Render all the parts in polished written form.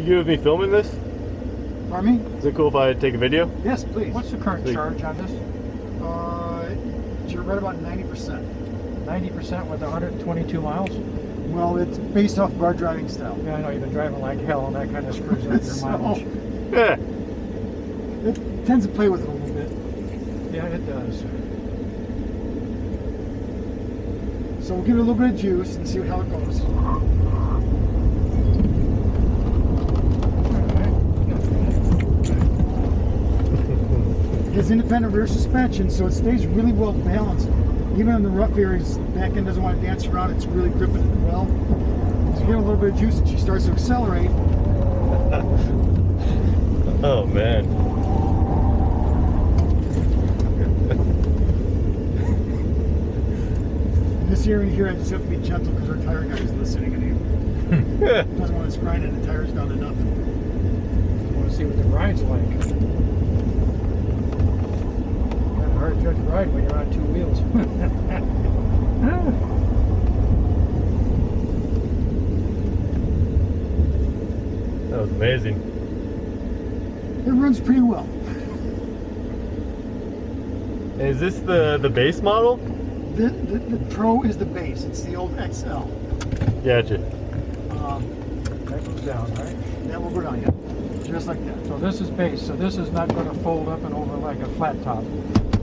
You good with me filming this? Pardon me? Is it cool if I take a video? Yes, please. What's the current charge on this? You're right about 90%. 90% with 122 miles? Well, it's based off of our driving style. Yeah, I know you've been driving like hell, and that kind of screws up your So- mileage. Yeah. It tends to play with it a little bit. Yeah, it does. So we'll give it a little bit of juice and see how it goes. It has independent rear suspension, so it stays really well balanced. Even in the rough areas, the back end doesn't want to dance around, it's really gripping it well. So you give it a little bit of juice and she starts to accelerate. Oh man. In this area here, I just have to be gentle because our tire guy is listening and he doesn't want us grinding the tires down to nothing. I want to see what the ride's like. Kind of hard to judge a ride when you're on two wheels. That was amazing. It runs pretty well. Is this the base model? The Pro is the base. It's the old XL. Gotcha. That goes down, right? That will go down, yeah. Just like that. So this is base, so this is not going to fold up and over like a flat top.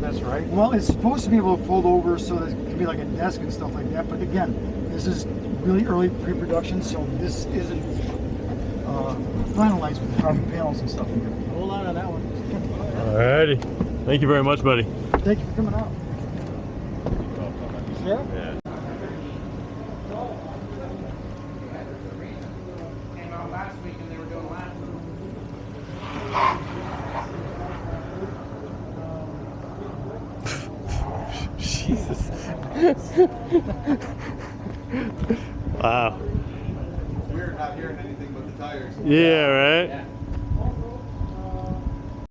That's right. Well, it's supposed to be able to fold over so that it can be like a desk and stuff like that. But again, this is really early pre-production, so this isn't finalized with carbon panels and stuff like that. Hold on to that one. Alrighty. Thank you very much, buddy. Thank you for coming out. Yeah. Yeah. Came out last week and they were doing laps. Jesus. Wow. Weird not hearing anything but the tires. Yeah, right? Yeah.